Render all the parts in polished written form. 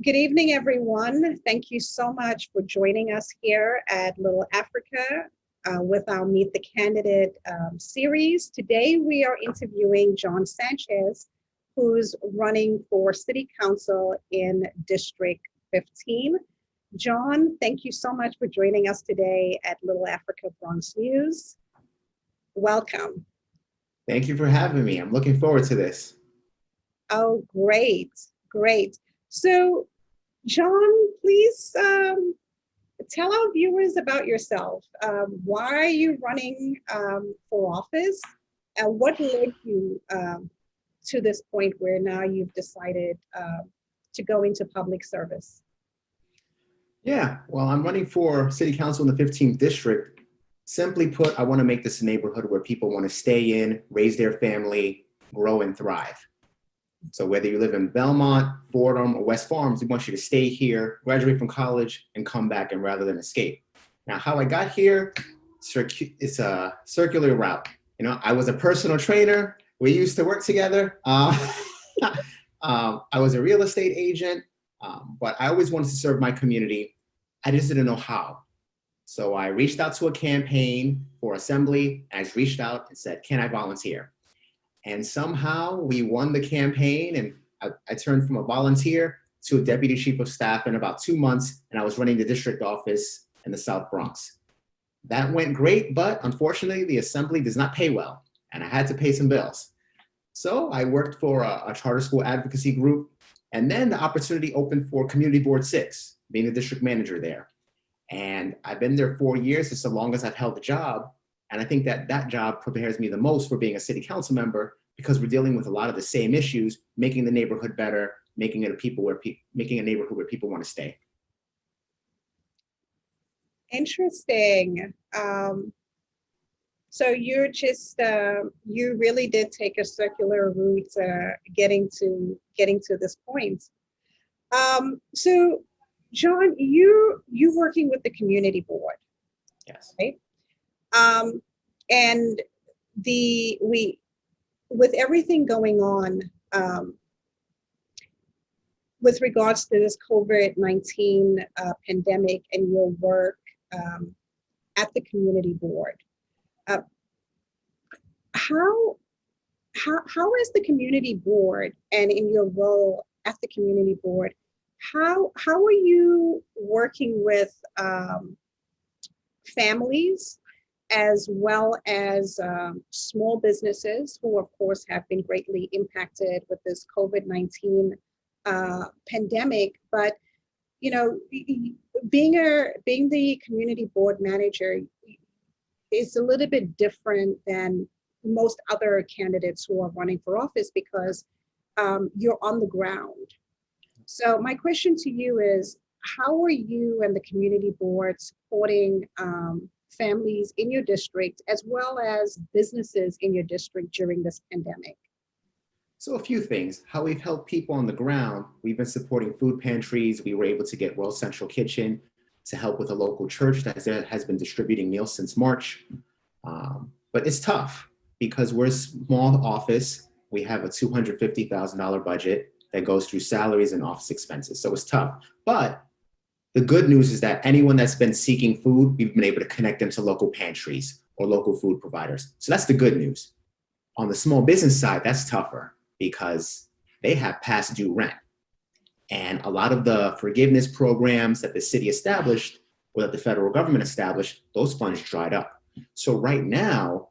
Good evening, everyone. Thank you so much for joining us here at Little Africa with our Meet the Candidate series. Today, we are interviewing John Sanchez, who's running for City Council in District 15. John, thank you so much for joining us today at LittleAfrica BronxNews. Welcome. Thank you for having me. I'm looking forward to this. Oh, great, great. So, John, please tell our viewers about yourself. Why are you running for office? And what led you to this point where now you've decided to go into public service? Yeah, well, I'm running for City Council in the 15th District. Simply put, I want to make this a neighborhood where people want to stay in, raise their family, grow and thrive. So whether you live in Belmont, Fordham, or West Farms, we want you to stay here, graduate from college, and come back and rather than escape. Now, how I got here, it's a circular route. You know, I was a personal trainer. We used to work together. I was a real estate agent, but I always wanted to serve my community. I just didn't know how. So I reached out to a campaign for assembly, and I just reached out and said, can I volunteer? And somehow we won the campaign, and I turned from a volunteer to a deputy chief of staff in about 2 months, and I was running the district office in the South Bronx. That went great, but unfortunately the assembly does not pay well, and I had to pay some bills. So I worked for a charter school advocacy group, and then the opportunity opened for Community Board 6, being the district manager there. And I've been there 4 years, it's the longest I've held the job. And I think that that job prepares me the most for being a city council member, because we're dealing with a lot of the same issues, making the neighborhood better, making it making a neighborhood where people want to stay. Interesting. So you're just you really did take a circular route getting to this point. So John, you working with the community board. Yes. Right. And with everything going on with regards to this COVID-19 pandemic and your work at the community board, how is the community board, and in your role at the community board, how are you working with families as well as small businesses who, of course, have been greatly impacted with this COVID-19 pandemic? But you know, being the community board manager is a little bit different than most other candidates who are running for office, because you're on the ground. So my question to you is, how are you and the community board supporting families in your district as well as businesses in your district during this pandemic? So a few things. How we've helped people on the ground, we've been supporting food pantries. We were able to get World Central Kitchen to help with a local church that has been distributing meals since March. But it's tough because we're a small office. We have a $250,000 budget that goes through salaries and office expenses. So it's tough. But the good news is that anyone that's been seeking food, we've been able to connect them to local pantries or local food providers. So that's the good news. On the small business side, that's tougher because they have past due rent. And a lot of the forgiveness programs that the city established or that the federal government established, those funds dried up. So right now,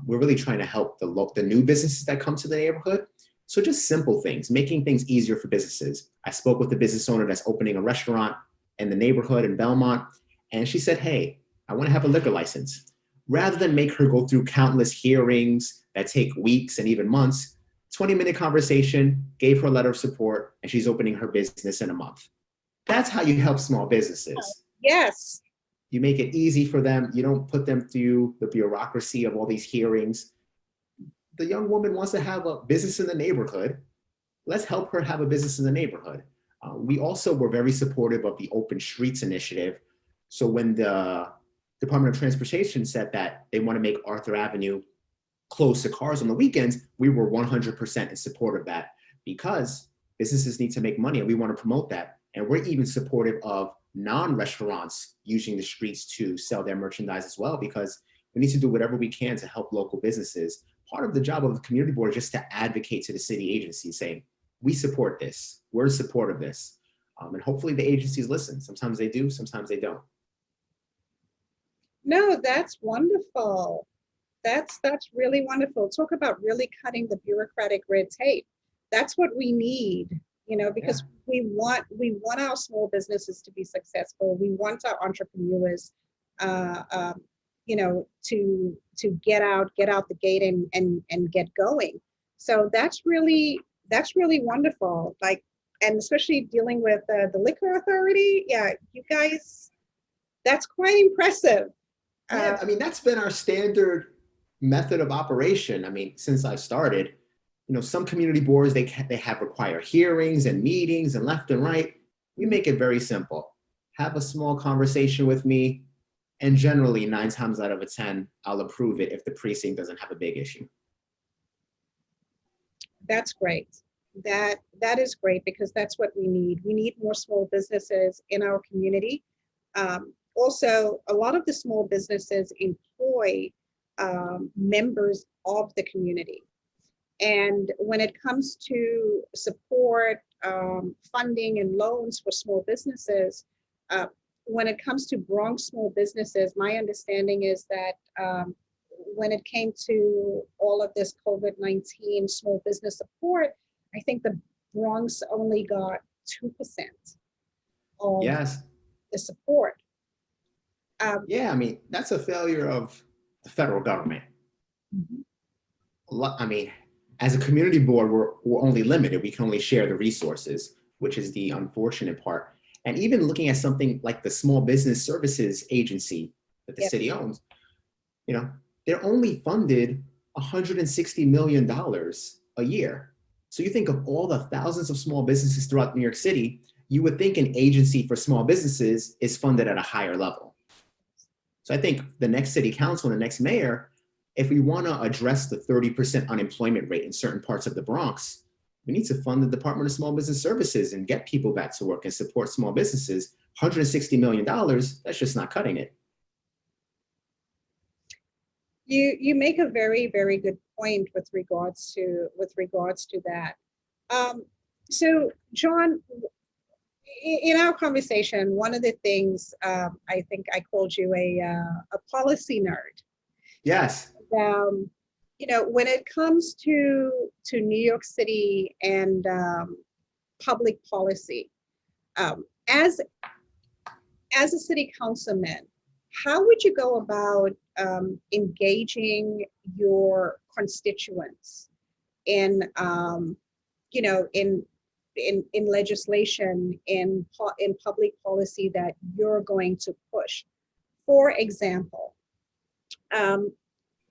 we're really trying to help the new businesses that come to the neighborhood. So just simple things, making things easier for businesses. I spoke with the business owner that's opening a restaurant in the neighborhood in Belmont, and she said, hey, I want to have a liquor license. Rather than make her go through countless hearings that take weeks and even months, 20-minute conversation, gave her a letter of support, and she's opening her business in a month. That's how you help small businesses. Yes. You make it easy for them. You don't put them through the bureaucracy of all these hearings. The young woman wants to have a business in the neighborhood. Let's help her have a business in the neighborhood. We also were very supportive of the Open Streets initiative. So when the Department of Transportation said that they want to make Arthur Avenue closed to cars on the weekends, we were 100% in support of that, because businesses need to make money and we want to promote that. And we're even supportive of non-restaurants using the streets to sell their merchandise as well, because we need to do whatever we can to help local businesses. Part of the job of the community board is just to advocate to the city agency saying, we support this, we're in support of this. And hopefully the agencies listen. Sometimes they do, sometimes they don't. No, that's wonderful. That's really wonderful. Talk about really cutting the bureaucratic red tape. That's what we need, because we want our small businesses to be successful. We want our entrepreneurs, to get out the gate and get going. So that's really wonderful. Like, and especially dealing with the liquor authority. Yeah, you guys, that's quite impressive. Yeah, I mean, that's been our standard method of operation. I mean, since I started, some community boards, they have required hearings and meetings and left and right. We make it very simple. Have a small conversation with me, and generally 9 times out of 10, I'll approve it if the precinct doesn't have a big issue. That's great. That is great, because that's what we need. We need more small businesses in our community. Also, a lot of the small businesses employ members of the community. And when it comes to support, funding and loans for small businesses, when it comes to Bronx small businesses, my understanding is that when it came to all of this COVID-19 small business support, I think the Bronx only got 2% of the support. Yeah, I mean, that's a failure of the federal government. I mean, as a community board, we're only limited. We can only share the resources, which is the unfortunate part. And even looking at something like the Small Business Services Agency that the city owns, they're only funded $160 million a year. So you think of all the thousands of small businesses throughout New York City, you would think an agency for small businesses is funded at a higher level. So I think the next city council and the next mayor, if we want to address the 30% unemployment rate in certain parts of the Bronx, we need to fund the Department of Small Business Services and get people back to work and support small businesses. $160 million, that's just not cutting it. You make a very, very good point with regards to that. So John, in our conversation, one of the things, I think I called you a policy nerd. Yes. When it comes to New York City and public policy, as a city councilman, how would you go about engaging your constituents in legislation, in public policy that you're going to push? For example,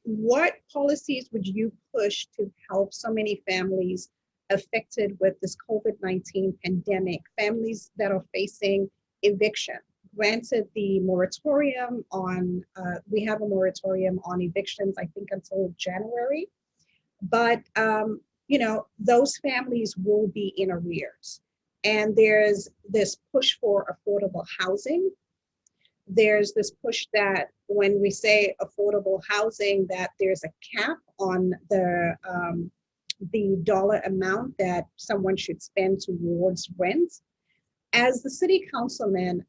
what policies would you push to help so many families affected with this COVID-19 pandemic, families that are facing eviction? Granted, the moratorium on, we have a moratorium on evictions, I think until January, but those families will be in arrears. And there's this push for affordable housing. There's this push that when we say affordable housing, that there's a cap on the dollar amount that someone should spend towards rent. As the city councilman,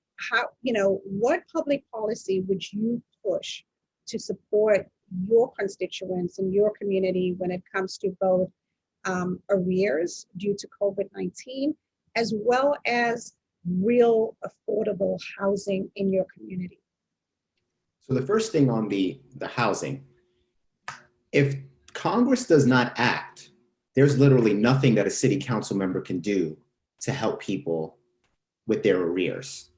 what public policy would you push to support your constituents and your community when it comes to both arrears due to COVID-19, as well as real affordable housing in your community? So the first thing on the housing, if Congress does not act, there's literally nothing that a city council member can do to help people with their arrears.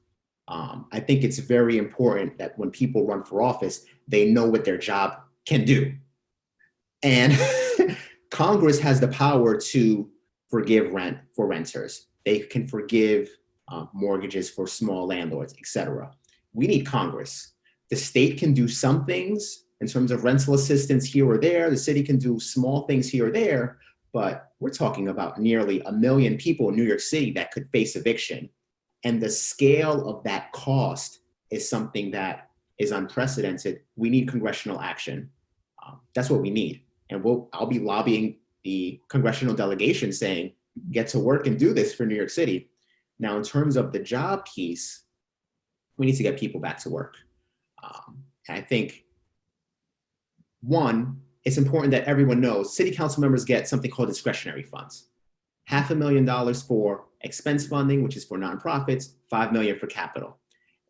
I think it's very important that when people run for office, they know what their job can do. And Congress has the power to forgive rent for renters. They can forgive mortgages for small landlords, etc. We need Congress. The state can do some things in terms of rental assistance here or there. The city can do small things here or there, but we're talking about nearly 1 million people in New York City that could face eviction. And the scale of that cost is something that is unprecedented. We need congressional action. That's what we need. And I'll be lobbying the congressional delegation saying, get to work and do this for New York City. Now, in terms of the job piece, we need to get people back to work. And I think, one, it's important that everyone knows city council members get something called discretionary funds. $500,000 for expense funding, which is for nonprofits, $5 million for capital.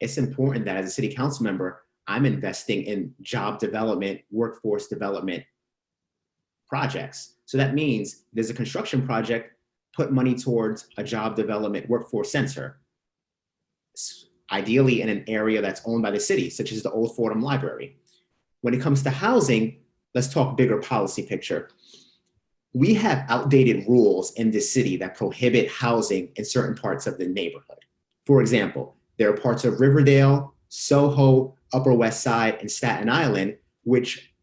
It's important that as a city council member, I'm investing in job development, workforce development projects. So that means there's a construction project, put money towards a job development workforce center, ideally in an area that's owned by the city, such as the Old Fordham Library. When it comes to housing, let's talk bigger policy picture. We have outdated rules in this city that prohibit housing in certain parts of the neighborhood. For example, there are parts of Riverdale, Soho, Upper West Side, and Staten Island, which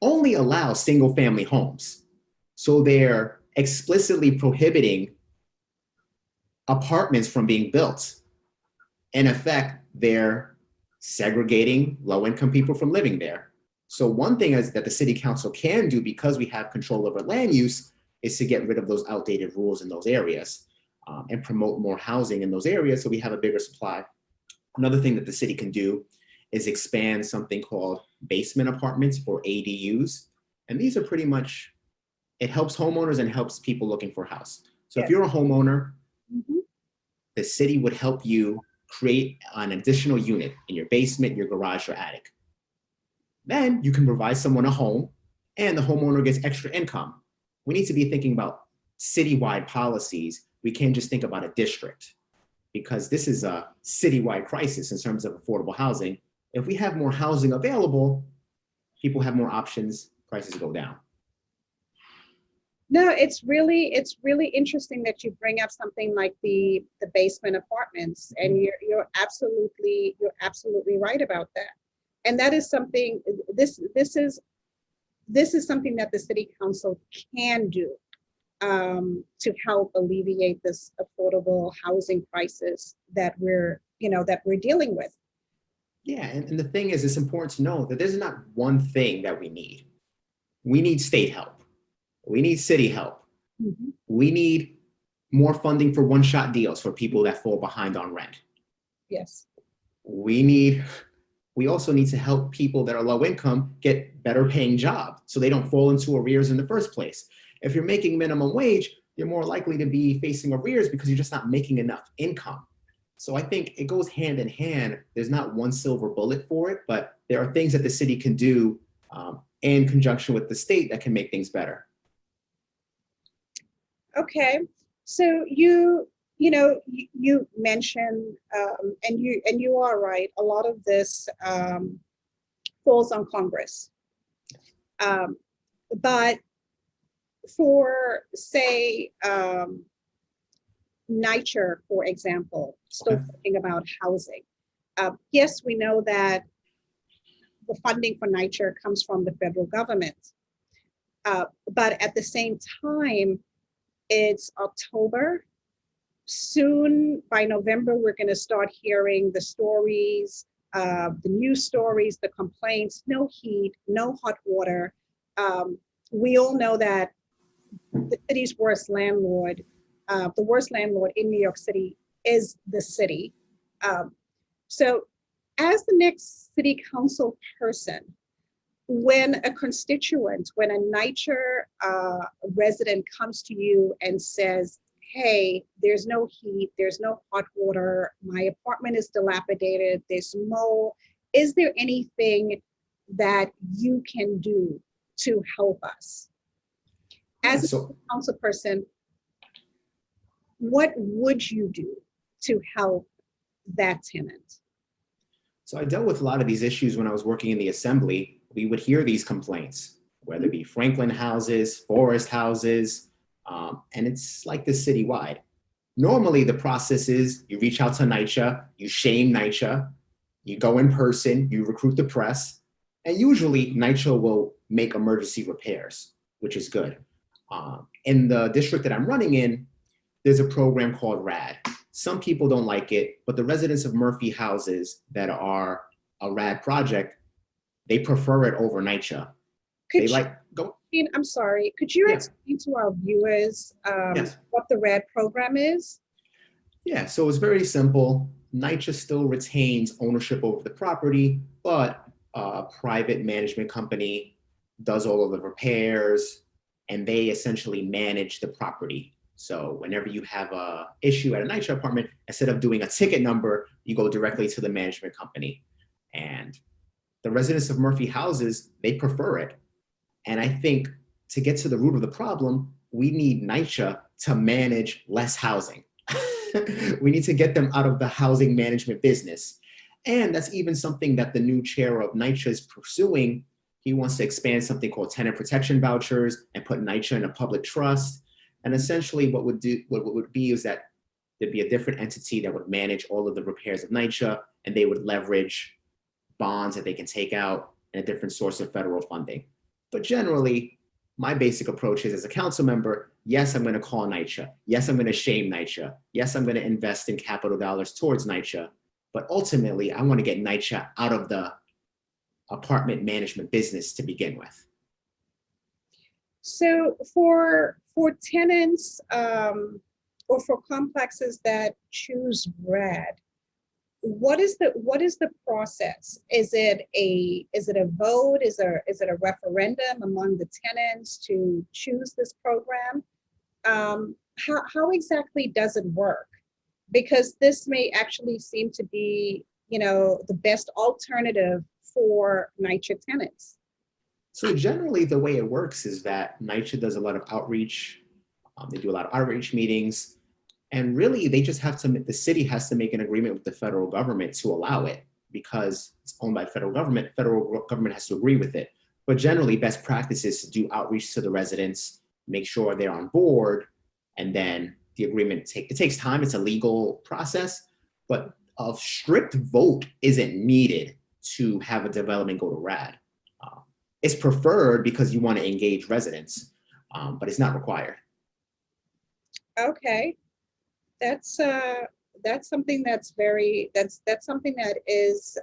only allow single family homes. So they're explicitly prohibiting apartments from being built. In effect, they're segregating low-income people from living there. So one thing is that the city council can do, because we have control over land use, is to get rid of those outdated rules in those areas and promote more housing in those areas so we have a bigger supply. Another thing that the city can do is expand something called basement apartments, or ADUs. And these are pretty much, it helps homeowners and helps people looking for a house. So if you're a homeowner, the city would help you create an additional unit in your basement, your garage, or attic. Then you can provide someone a home and the homeowner gets extra income. We need to be thinking about citywide policies. We can't just think about a district, because this is a citywide crisis in terms of affordable housing. If we have more housing available, people have more options, prices go down. No, it's really interesting that you bring up something like the basement apartments, and you're absolutely right about that. And that is something, this is something that the city council can do to help alleviate this affordable housing crisis that we're dealing with. Yeah, and the thing is, it's important to know that there's not one thing that we need. We need state help. We need city help. We need more funding for one-shot deals for people that fall behind on rent. Yes. We also need to help people that are low income get better paying jobs so they don't fall into arrears in the first place. If you're making minimum wage, you're more likely to be facing arrears because you're just not making enough income. So I think it goes hand in hand. There's not one silver bullet for it, but there are things that the city can do in conjunction with the state that can make things better. Okay, so you mentioned, and you are right, a lot of this falls on Congress. But for, say, NYCHR, for example, still thinking about housing. Yes, we know that the funding for NYCHR comes from the federal government. But at the same time, it's October. Soon, by November, we're going to start hearing the stories, the news stories, the complaints, no heat, no hot water. We all know that the city's worst landlord, the worst landlord in New York City is the city. So as the next city council person, when a constituent, when a NYCHR resident comes to you and says, hey, there's no heat, there's no hot water, my apartment is dilapidated, there's mold, is there anything that you can do to help us? As a council person, what would you do to help that tenant? So I dealt with a lot of these issues when I was working in the assembly. We would hear these complaints, whether it be Franklin houses, Forest houses, and it's like this citywide. Normally the process is you reach out to NYCHR, you shame NYCHR, you go in person, you recruit the press, and usually NYCHR will make emergency repairs, which is good. In the district that I'm running in, there's a program called RAD. Some people don't like it, but the residents of Murphy houses that are a RAD project, they prefer it over NYCHA. Could They you, like, go, I'm sorry, could you yeah, explain to our viewers yes. what the RAD program is? Yeah, so it's very simple. NYCHA still retains ownership over the property, but a private management company does all of the repairs and they essentially manage the property. So whenever you have a issue at a NYCHA apartment, instead of doing a ticket number, you go directly to the management company. And the residents of Murphy houses, they prefer it. And I think to get to the root of the problem, we need NYCHA to manage less housing. We need to get them out of the housing management business. And that's even something that the new chair of NYCHA is pursuing. He wants to expand something called tenant protection vouchers and put NYCHA in a public trust. And essentially what would be is that there'd be a different entity that would manage all of the repairs of NYCHA, and they would leverage bonds that they can take out and a different source of federal funding. But generally, my basic approach is, as a council member, yes, I'm going to call NYCHA. Yes, I'm going to shame NYCHA. Yes, I'm going to invest in capital dollars towards NYCHA. But ultimately, I want to get NYCHA out of the apartment management business to begin with. So for tenants or for complexes that choose RAD, what is the process? Is it a vote? Is it a referendum among the tenants to choose this program? How exactly does it work? Because this may actually seem to be, the best alternative for NYCHA tenants. So generally, the way it works is that NYCHA does a lot of outreach. They do a lot of outreach meetings. And really, they just have to, the city has to make an agreement with the federal government to allow it, because it's owned by the federal government has to agree with it. But generally, best practice is to do outreach to the residents, make sure they're on board, and then the agreement, it takes time, it's a legal process, but a strict vote isn't needed to have a development go to RAD. It's preferred because you want to engage residents, but it's not required. Okay. That's something that's something that is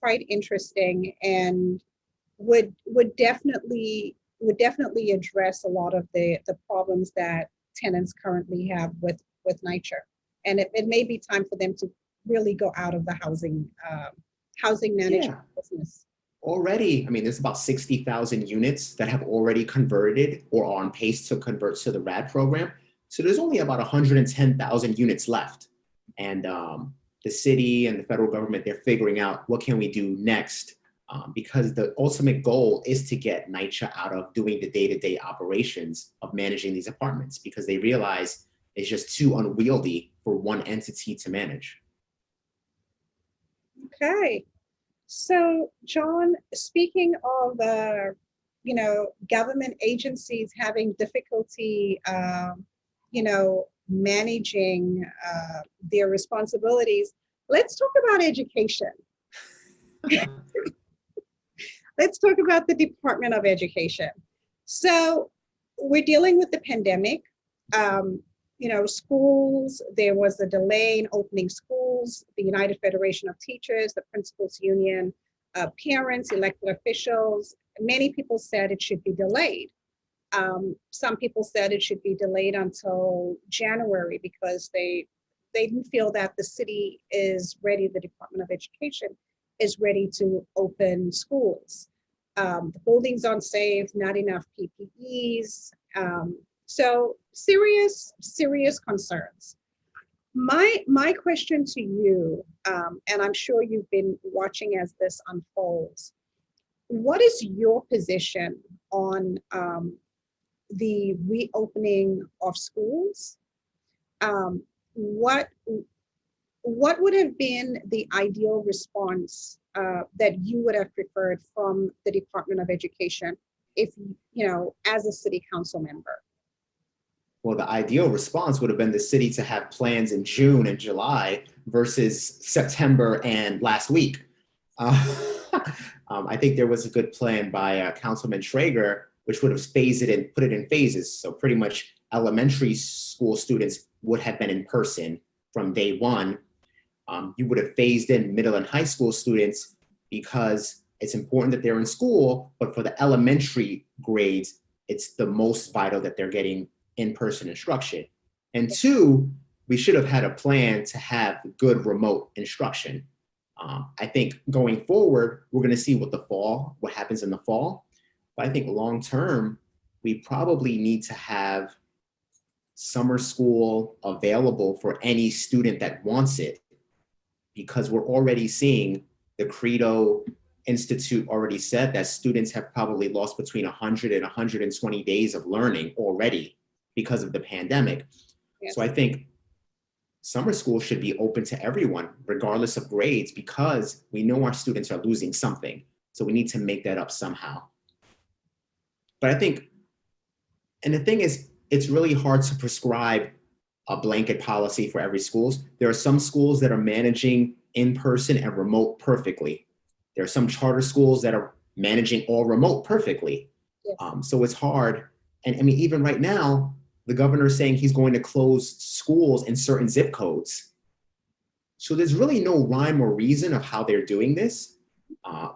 quite interesting and would definitely address a lot of the problems that tenants currently have with NYCHA. And it may be time for them to really go out of the housing management business. Already, I mean, there's about 60,000 units that have already converted or are on pace to convert to the RAD program. So there's only about 110,000 units left. And the city and the federal government, they're figuring out what can we do next, because the ultimate goal is to get NYCHA out of doing the day-to-day operations of managing these apartments, because they realize it's just too unwieldy for one entity to manage. Okay. So, John, speaking of government agencies having difficulty managing their responsibilities, let's talk about education. Let's talk about the Department of Education. So we're dealing with the pandemic. Schools, there was a delay in opening schools. The United Federation of Teachers, the Principals Union, parents, elected officials, many people said it should be delayed. Some people said it should be delayed until January because they didn't feel that the city is ready, the Department of Education is ready to open schools. The buildings aren't safe, not enough PPEs. So serious concerns. My question to you, and I'm sure you've been watching as this unfolds, what is your position on the reopening of schools? What would have been the ideal response that you would have preferred from the Department of Education if, as a city council member? Well, the ideal response would have been the city to have plans in June and July versus September and last week. I think there was a good plan by Councilman Traeger, which would have phased it and put it in phases. So pretty much elementary school students would have been in person from day one. You would have phased in middle and high school students because it's important that they're in school, but for the elementary grades, it's the most vital that they're getting in-person instruction. And two, we should have had a plan to have good remote instruction. I think going forward, we're going to see what happens in the fall. But I think long term, we probably need to have summer school available for any student that wants it, because we're already seeing the Credo Institute already said that students have probably lost between 100 and 120 days of learning already because of the pandemic. Yes. So I think summer school should be open to everyone, regardless of grades, because we know our students are losing something. So we need to make that up somehow. But I think, and the thing is, it's really hard to prescribe a blanket policy for every schools. There are some schools that are managing in-person and remote perfectly. There are some charter schools that are managing all remote perfectly. Yes. So it's hard. And I mean, even right now, the governor is saying he's going to close schools in certain zip codes. So there's really no rhyme or reason of how they're doing this.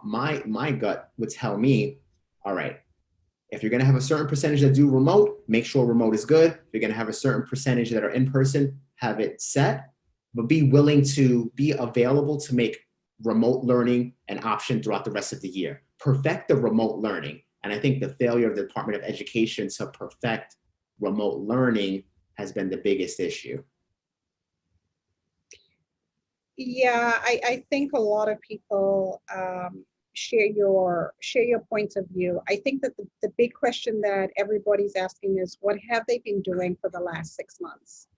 My gut would tell me, all right, if you're going to have a certain percentage that do remote, make sure remote is good. If you're going to have a certain percentage that are in person, have it set, but be willing to be available to make remote learning an option throughout the rest of the year. Perfect the remote learning. And I think the failure of the Department of Education to perfect remote learning has been the biggest issue. Yeah, I think a lot of people share your points of view. I think that the big question that everybody's asking is, what have they been doing for the last 6 months?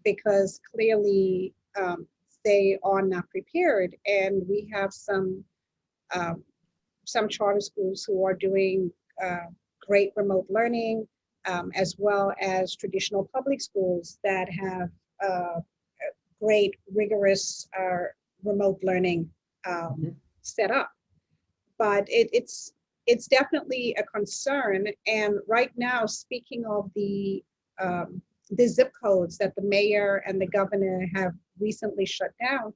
Because clearly they are not prepared, and we have some charter schools who are doing great remote learning, as well as traditional public schools that have great, rigorous remote learning set up. But it's definitely a concern. And right now, speaking of the zip codes that the mayor and the governor have recently shut down,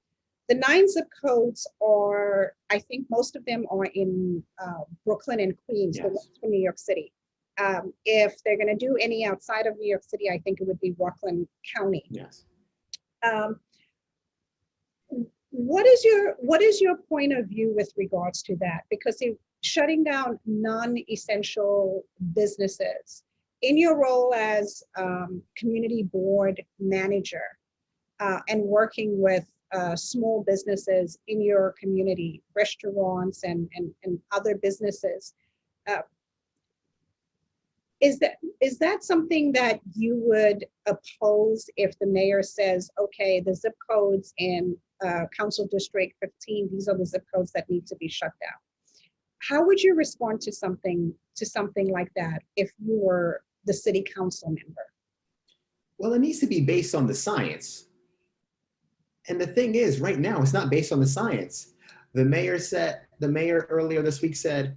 the 9 zip codes are, I think most of them are in Brooklyn and Queens, yes. The ones from New York City. If they're going to do any outside of New York City, I think it would be Rockland County. Yes. What is your point of view with regards to that? Because shutting down non-essential businesses, in your role as community board manager and working with small businesses in your community, restaurants and other businesses, is that something that you would oppose if the mayor says, okay, the zip codes in Council District 15, these are the zip codes that need to be shut down? How would you respond to something like that if you were the city council member? Well, it needs to be based on the science. And the thing is, right now, it's not based on the science. The mayor earlier this week said,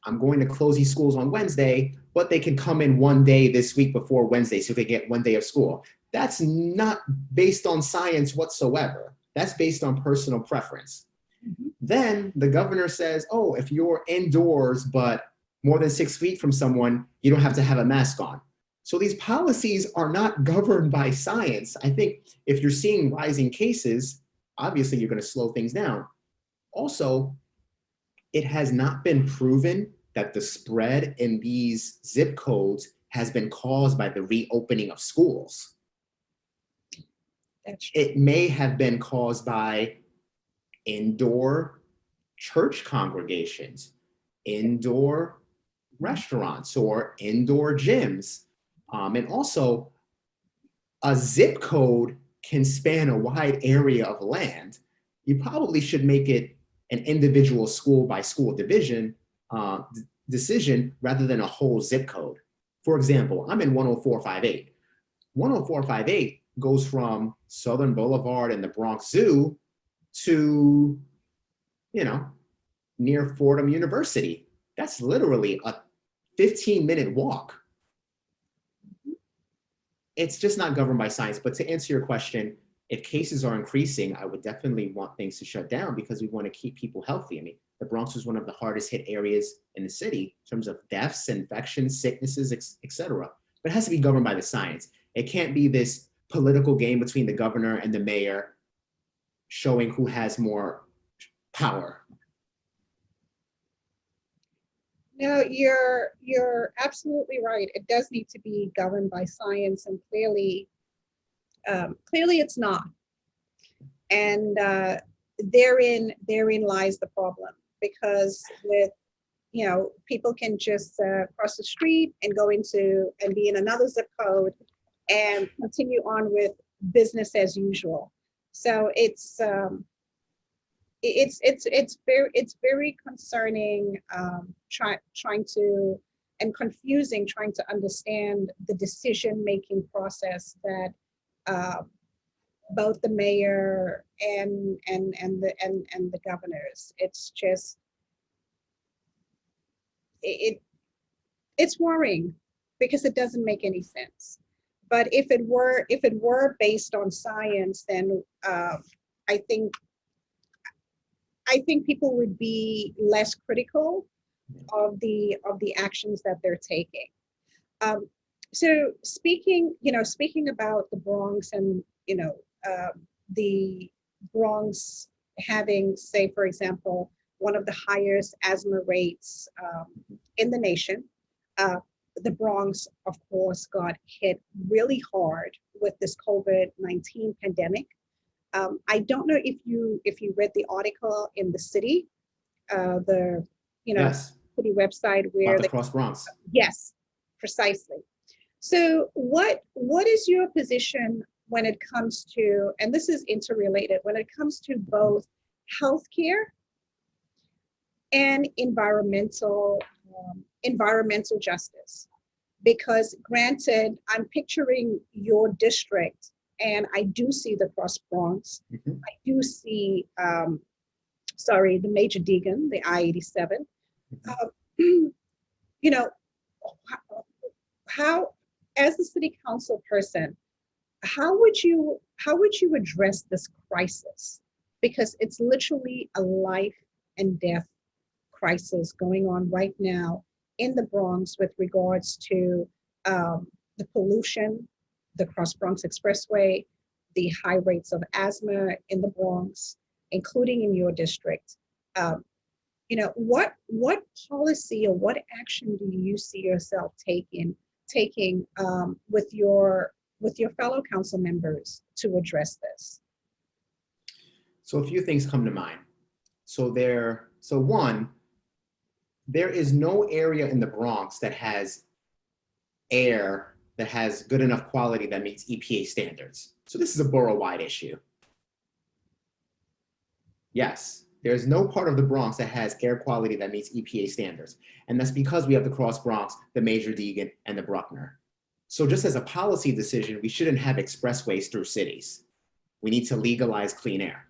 I'm going to close these schools on Wednesday, but they can come in one day this week before Wednesday so they get one day of school. That's not based on science whatsoever. That's based on personal preference. Mm-hmm. Then the governor says, oh, if you're indoors, but more than 6 feet from someone, you don't have to have a mask on. So these policies are not governed by science. I think if you're seeing rising cases, obviously you're going to slow things down. Also, it has not been proven that the spread in these zip codes has been caused by the reopening of schools. It may have been caused by indoor church congregations, indoor restaurants, or indoor gyms. And also, a zip code can span a wide area of land. You probably should make it an individual school by school decision rather than a whole zip code. For example, I'm in 10458. 10458 goes from Southern Boulevard and the Bronx Zoo to, near Fordham University. That's literally a 15-minute walk. it's just not governed by science. But to answer your question, if cases are increasing, I would definitely want things to shut down because we want to keep people healthy. I mean, the Bronx is one of the hardest hit areas in the city in terms of deaths, infections, sicknesses, et cetera. But it has to be governed by the science. It can't be this political game between the governor and the mayor showing who has more power. No, you're absolutely right. It does need to be governed by science, and clearly it's not. And therein lies the problem, because with people can just cross the street and go into and be in another zip code and continue on with business as usual. So it's very concerning, trying to and confusing, trying to understand the decision-making process that both the mayor and the governors. It's just it's worrying because it doesn't make any sense. But if it were based on science, then I think people would be less critical of the actions that they're taking. So speaking about the Bronx, and the Bronx having, say, for example, one of the highest asthma rates in the nation. The Bronx, of course, got hit really hard with this COVID-19 pandemic. I don't know if you read the article in the City, the Yes. City website, where About the Cross Bronx. Yes, precisely. So what is your position when it comes to, and this is interrelated, when it comes to both healthcare and environmental justice? Because granted, I'm picturing your district, and I do see the Cross Bronx. Mm-hmm. I do see, the Major Deegan, the I-87. Mm-hmm. How, as a city council person, how would you address this crisis? Because it's literally a life and death crisis going on right now in the Bronx with regards to the pollution, the Cross Bronx Expressway, the high rates of asthma in the Bronx, including in your district. What policy or what action do you see yourself taking with your fellow council members to address this? So a few things come to mind. One, there is no area in the Bronx that has air that has good enough quality that meets EPA standards. So this is a borough-wide issue. Yes, there's no part of the Bronx that has air quality that meets EPA standards. And that's because we have the Cross Bronx, the Major Deegan, and the Bruckner. So just as a policy decision, we shouldn't have expressways through cities. We need to legalize clean air.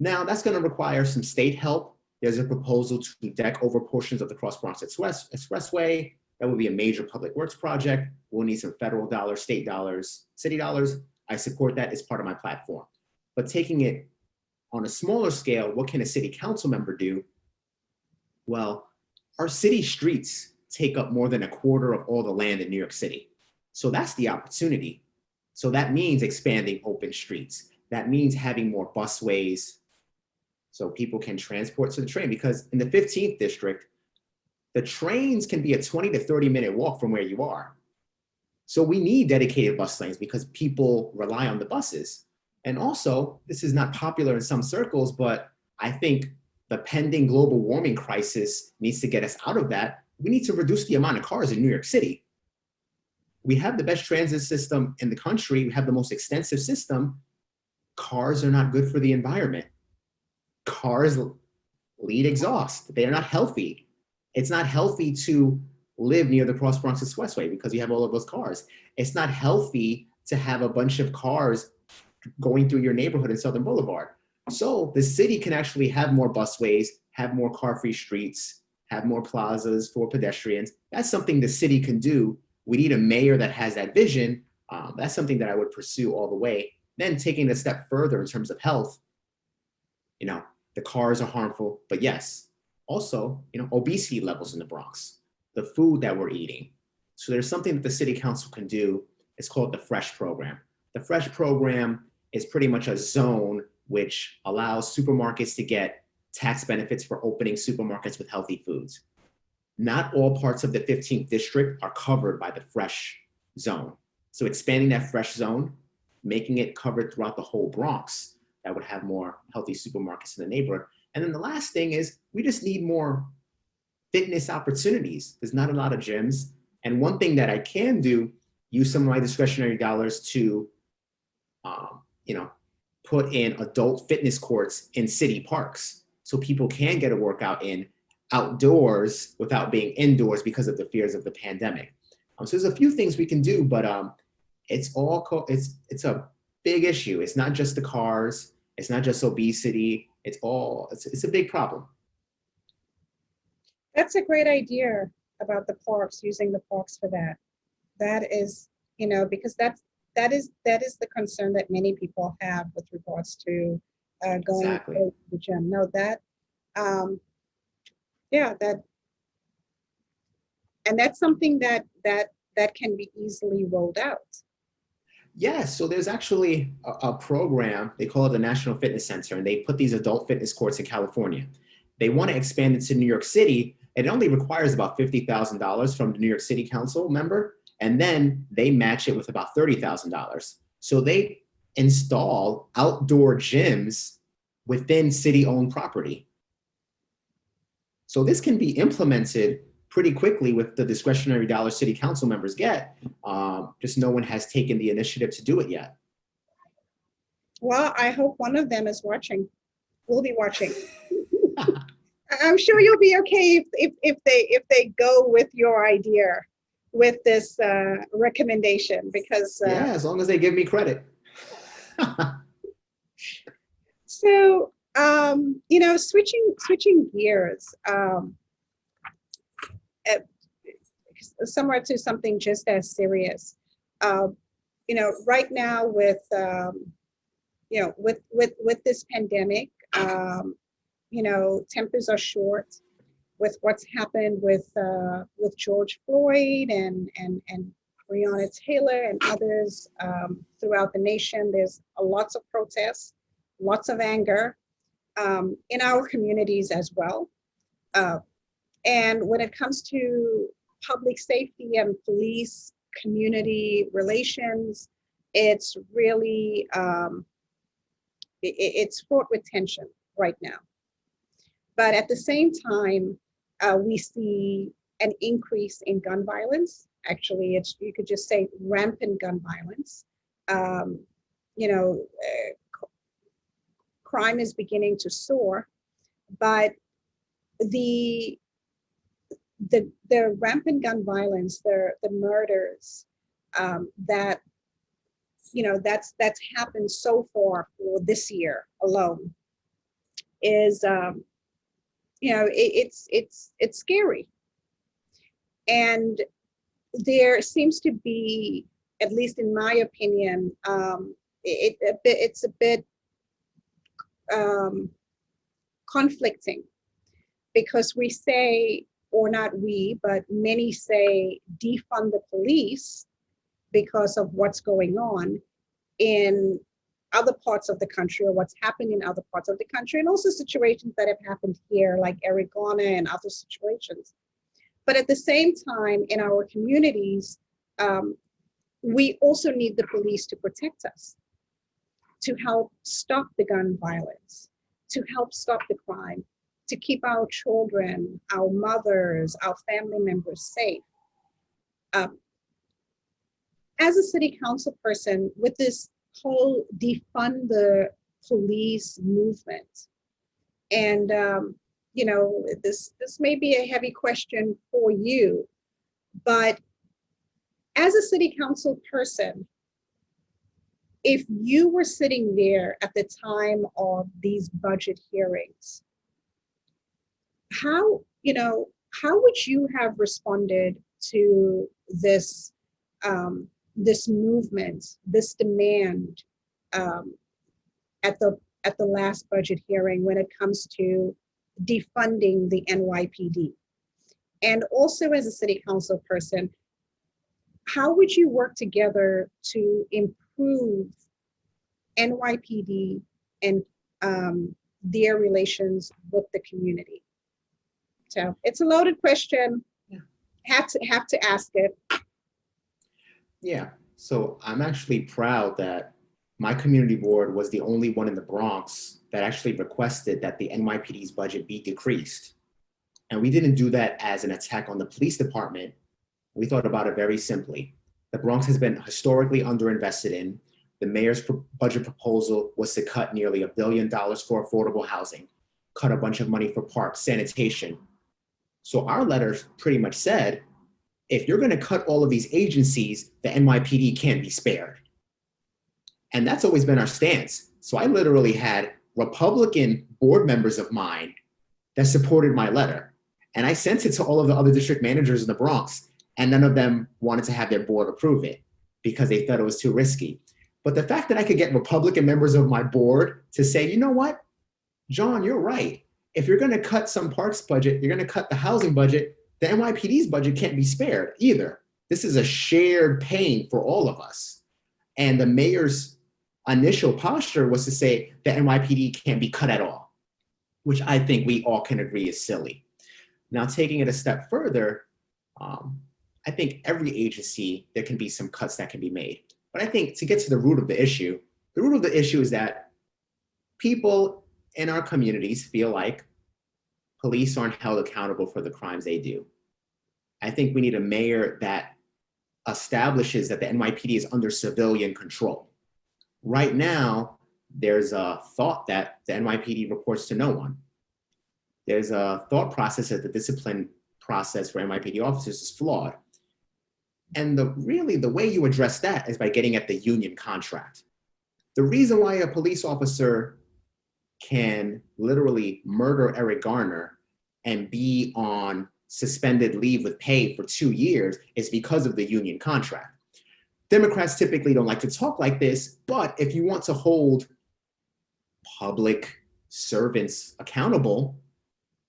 Now, that's going to require some state help. There's a proposal to deck over portions of the Cross Bronx Expressway. That would be a major public works project. We'll need some federal dollars, state dollars, city dollars. I support that as part of my platform. But taking it on a smaller scale, what can a city council member do? Well, our city streets take up more than a quarter of all the land in New York City. So that's the opportunity. So that means expanding open streets. That means having more busways so people can transport to the train, because in the 15th district, the trains can be a 20 to 30-minute walk from where you are. So we need dedicated bus lanes because people rely on the buses. And also, this is not popular in some circles, but I think the pending global warming crisis needs to get us out of that. We need to reduce the amount of cars in New York City. We have the best transit system in the country. We have the most extensive system. Cars are not good for the environment. Cars lead exhaust. They are not healthy. It's not healthy to live near the Cross Bronx Expressway because you have all of those cars. It's not healthy to have a bunch of cars going through your neighborhood in Southern Boulevard. So the city can actually have more busways, have more car-free streets, have more plazas for pedestrians. That's something the city can do. We need a mayor that has that vision. That's something that I would pursue all the way. Then taking it a step further in terms of health, you know, the cars are harmful, but yes, also, you know, obesity levels in the Bronx, the food that we're eating. So there's something that the city council can do. It's called the Fresh program. The Fresh program is pretty much a zone which allows supermarkets to get tax benefits for opening supermarkets with healthy foods. Not all parts of the 15th district are covered by the Fresh zone. So expanding that Fresh zone, making it covered throughout the whole Bronx, that would have more healthy supermarkets in the neighborhood. And then the last thing is we just need more fitness opportunities. There's not a lot of gyms. And one thing that I can do, use some of my discretionary dollars to, you know, put in adult fitness courts in city parks so people can get a workout in outdoors without being indoors because of the fears of the pandemic. So there's a few things we can do, but it's a big issue. It's not just the cars. It's not just obesity. It's a big problem. That's a great idea about the parks, using the parks for that. That is, you know, because that is the concern that many people have with regards to going Exactly. to the gym. No, that, yeah, that, and that's something that can be easily rolled out. Yes, so there's actually a program, they call it the National Fitness Center, and they put these adult fitness courts in California. They want to expand it to New York City. It only requires about $50,000 from the New York City Council member, and then they match it with about $30,000. So they install outdoor gyms within city-owned property. So this can be implemented pretty quickly with the discretionary dollars city council members get. Just no one has taken the initiative to do it yet. Well, I hope one of them is watching. We'll be watching. I'm sure you'll be okay if they go with your idea, with this recommendation, because Yeah, as long as they give me credit. so you know, switching gears, somewhere to something just as serious. You know, right now with you know, with this pandemic, you know, tempers are short with what's happened with George Floyd and Breonna Taylor and others throughout the nation. There's lots of protests, lots of anger in our communities as well. And when it comes to public safety and police community relations, it's really it's fraught with tension right now. But at the same time, we see an increase in gun violence. Actually, it's, you could just say, rampant gun violence. You know, crime is beginning to soar, but the rampant gun violence, the murders that, you know, that's happened so far for this year alone is you know, it's scary. And there seems to be, at least in my opinion, it's a bit conflicting, because we say, or not we, but many say, defund the police because of what's going on in other parts of the country, or what's happened in other parts of the country, and also situations that have happened here, like Eric Garner and other situations. But at the same time, in our communities, we also need the police to protect us, to help stop the gun violence, to help stop the crime, to keep our children, our mothers, our family members safe. As a city council person, with this whole defund the police movement, and you know, this may be a heavy question for you, but as a city council person, if you were sitting there at the time of these budget hearings, how, you know, how would you have responded to this this movement, this demand at the last budget hearing when it comes to defunding the NYPD. And also as a city council person, how would you work together to improve NYPD and their relations with the community? So it's a loaded question. Yeah. Have to ask it. Yeah, so I'm actually proud that my community board was the only one in the Bronx that actually requested that the NYPD's budget be decreased. And we didn't do that as an attack on the police department. We thought about it very simply. The Bronx has been historically underinvested in. The mayor's budget proposal was to cut nearly $1 billion for affordable housing, cut a bunch of money for parks, sanitation. So our letters pretty much said, if you're going to cut all of these agencies, the NYPD can't be spared. And that's always been our stance. So I literally had Republican board members of mine that supported my letter. And I sent it to all of the other district managers in the Bronx, and none of them wanted to have their board approve it because they thought it was too risky. But the fact that I could get Republican members of my board to say, you know what, John, you're right. If you're going to cut some parks budget, you're going to cut the housing budget, the NYPD's budget can't be spared either. This is a shared pain for all of us. And the mayor's initial posture was to say the NYPD can't be cut at all, which I think we all can agree is silly. Now, taking it a step further, I think every agency, there can be some cuts that can be made. But I think to get to the root of the issue is that people in our communities feel like police aren't held accountable for the crimes they do. I think we need a mayor that establishes that the NYPD is under civilian control. Right now, there's a thought that the NYPD reports to no one. There's a thought process that the discipline process for NYPD officers is flawed. And the way you address that is by getting at the union contract. The reason why a police officer can literally murder Eric Garner and be on suspended leave with pay for 2 years is because of the union contract. Democrats typically don't like to talk like this, but if you want to hold public servants accountable,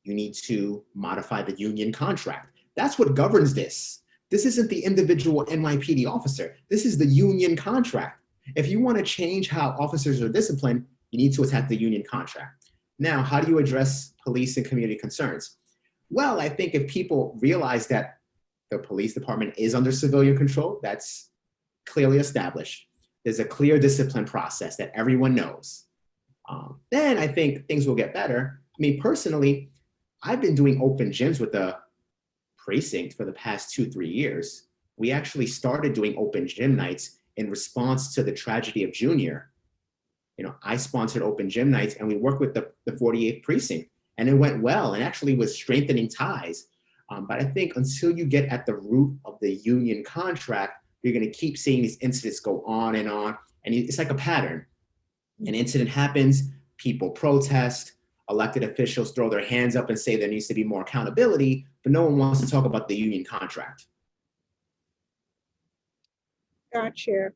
you need to modify the union contract. That's what governs this. This isn't the individual NYPD officer. This is the union contract. If you want to change how officers are disciplined, you need to attack the union contract. Now, how do you address police and community concerns? Well, I think if people realize that the police department is under civilian control, that's clearly established. There's a clear discipline process that everyone knows. Then I think things will get better. I mean, personally, I've been doing open gyms with the precinct for the past 2-3 years. We actually started doing open gym nights in response to the tragedy of Junior. You know, I sponsored open gym nights and we worked with the 48th precinct, and it went well and actually was strengthening ties. But I think until you get at the root of the union contract, you're going to keep seeing these incidents go on, and it's like a pattern. An incident happens, people protest, elected officials throw their hands up and say there needs to be more accountability, but no one wants to talk about the union contract. Gotcha.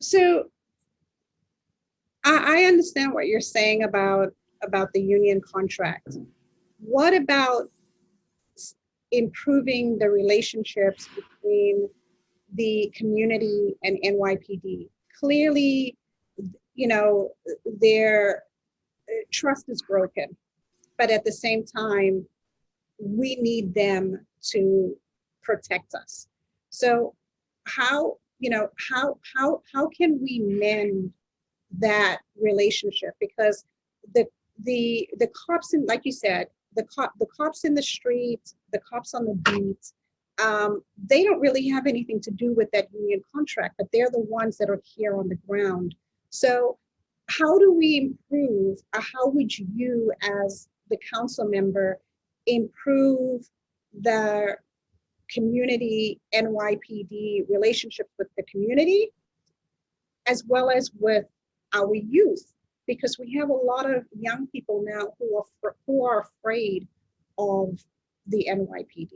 So I understand what you're saying about the union contract. What about improving the relationships between the community and NYPD? Clearly, you know, their trust is broken, but at the same time, we need them to protect us. So how can we mend that relationship? Because the cops, in, like you said, the cops in the streets, the cops on the beat, they don't really have anything to do with that union contract, but they're the ones that are here on the ground. So how do we improve, or how would you as the council member improve the community NYPD relationships with the community as well as with our youth? Because we have a lot of young people now who are afraid of the NYPD.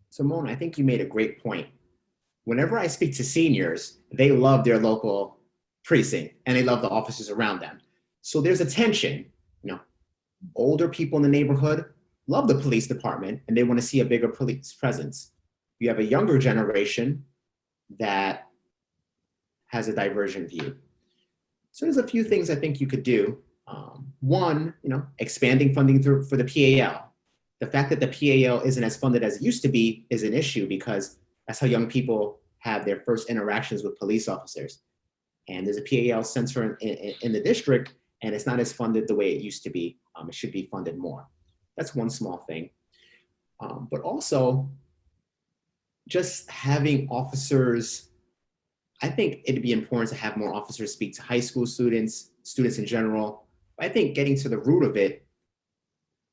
So Mona, I think you made a great point. Whenever I speak to seniors, they love their local precinct and they love the officers around them. So there's a tension. You know, older people in the neighborhood love the police department and they want to see a bigger police presence. You have a younger generation that has a divergent view. So there's a few things I think you could do. One, expanding funding for the PAL. The fact that the PAL isn't as funded as it used to be is an issue because that's how young people have their first interactions with police officers. And there's a PAL center in the district, and it's not as funded the way it used to be. It should be funded more. That's one small thing. But also, just having officers, I think it'd be important to have more officers speak to high school students in general. But I think getting to the root of it,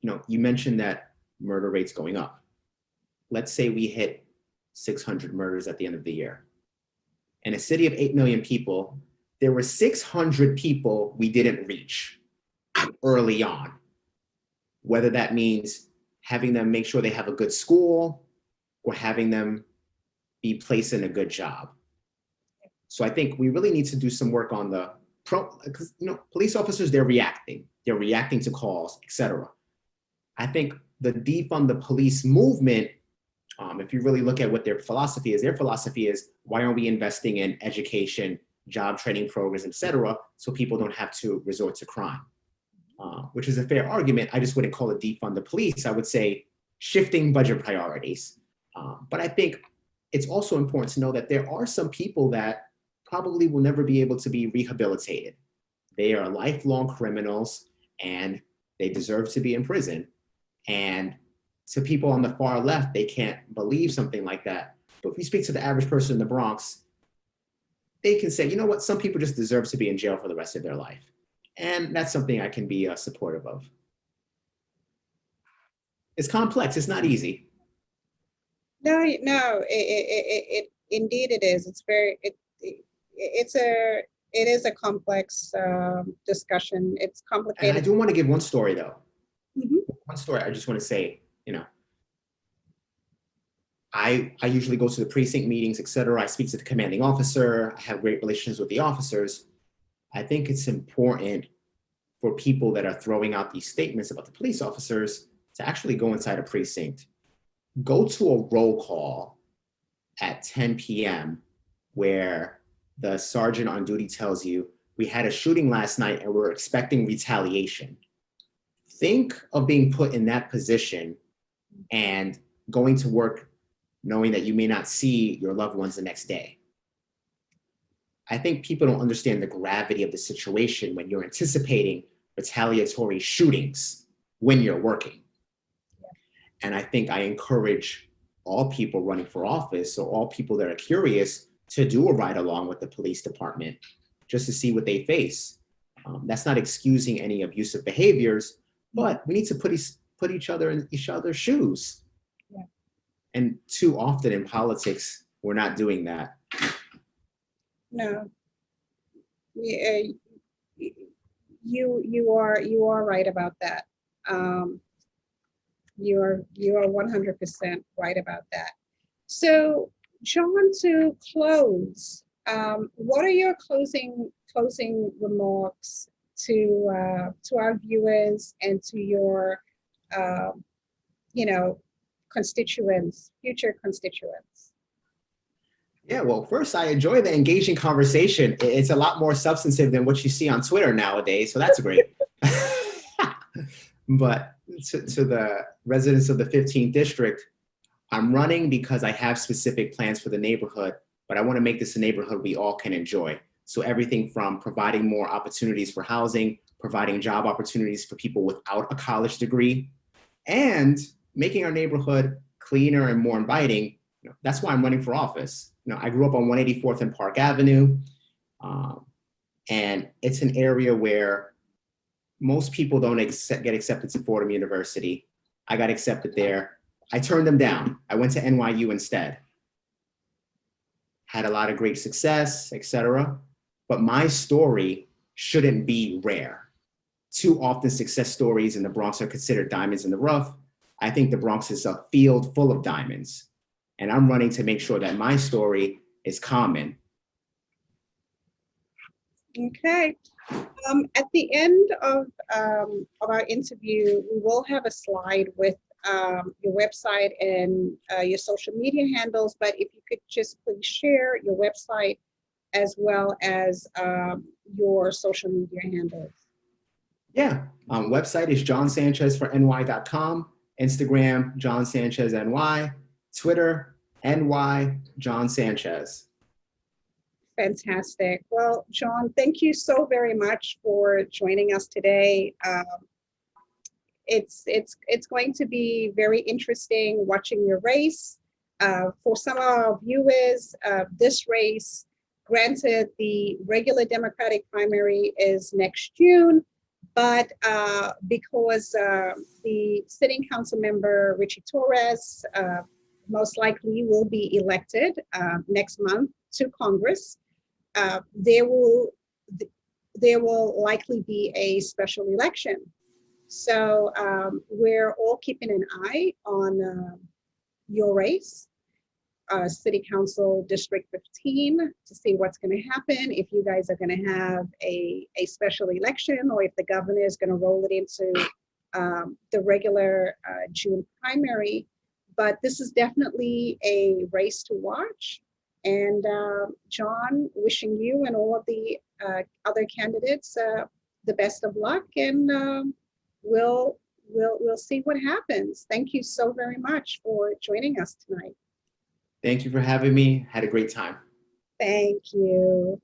you mentioned that murder rates going up. Let's say we hit 600 murders at the end of the year. In a city of 8 million people, there were 600 people we didn't reach early on. Whether that means having them make sure they have a good school or having them be placed in a good job. So I think we really need to do some work on because police officers, they're reacting to calls, etc. I think the defund the police movement, if you really look at what their philosophy is, why aren't we investing in education, job training programs, etc., so people don't have to resort to crime? Which is a fair argument. I just wouldn't call it defund the police. I would say shifting budget priorities. But I think it's also important to know that there are some people that probably will never be able to be rehabilitated. They are lifelong criminals and they deserve to be in prison. And to people on the far left, they can't believe something like that. But if you speak to the average person in the Bronx, they can say, you know what, some people just deserve to be in jail for the rest of their life. And that's something I can be supportive of. It's complex, it's not easy. No, indeed it is. It is a complex discussion. It's complicated. And I do want to give one story though. Mm-hmm. One story I just want to say, I usually go to the precinct meetings, etc. I speak to the commanding officer. I have great relations with the officers. I think it's important for people that are throwing out these statements about the police officers to actually go inside a precinct, go to a roll call at 10 p.m. where the sergeant on duty tells you, we had a shooting last night and we're expecting retaliation. Think of being put in that position and going to work knowing that you may not see your loved ones the next day. I think people don't understand the gravity of the situation when you're anticipating retaliatory shootings when you're working. And I think I encourage all people running for office or all people that are curious to do a ride along with the police department just to see what they face. That's not excusing any abusive behaviors, but we need to put each other in each other's shoes. Yeah. And too often in politics, we're not doing that. No. You are right about that. You are 100% right about that. So, John, to close, what are your closing remarks to our viewers and to your constituents, future constituents? Yeah, well, first, I enjoy the engaging conversation. It's a lot more substantive than what you see on Twitter nowadays, so that's great. But to the residents of the 15th district, I'm running because I have specific plans for the neighborhood, but I want to make this a neighborhood we all can enjoy. So everything from providing more opportunities for housing, providing job opportunities for people without a college degree, and making our neighborhood cleaner and more inviting. That's why I'm running for office. I grew up on 184th and Park Avenue, and it's an area where most people don't get accepted to Fordham University. I got accepted there. I turned them down. I went to NYU instead. Had a lot of great success, etc. But my story shouldn't be rare. Too often success stories in the Bronx are considered diamonds in the rough. I think the Bronx is a field full of diamonds. And I'm running to make sure that my story is common. Okay. At the end of our interview, we will have a slide with your website and your social media handles, but if you could just please share your website as well as your social media handles. Yeah, website is johnsanchezforny.com, Instagram, John Sanchez NY, Twitter, NY John Sanchez. Fantastic. Well, John, thank you so very much for joining us today. It's going to be very interesting watching your race. For some of our viewers, this race, granted the regular Democratic primary is next June, but because the sitting council member, Richie Torres, most likely will be elected next month to Congress, there will likely be a special election. So we're all keeping an eye on your race, City Council District 15, to see what's going to happen, if you guys are going to have a special election, or if the governor is going to roll it into the regular June primary. But this is definitely a race to watch. And John, wishing you and all of the other candidates the best of luck, and we'll see what happens. Thank you so very much for joining us tonight. Thank you for having me. Had a great time. Thank you.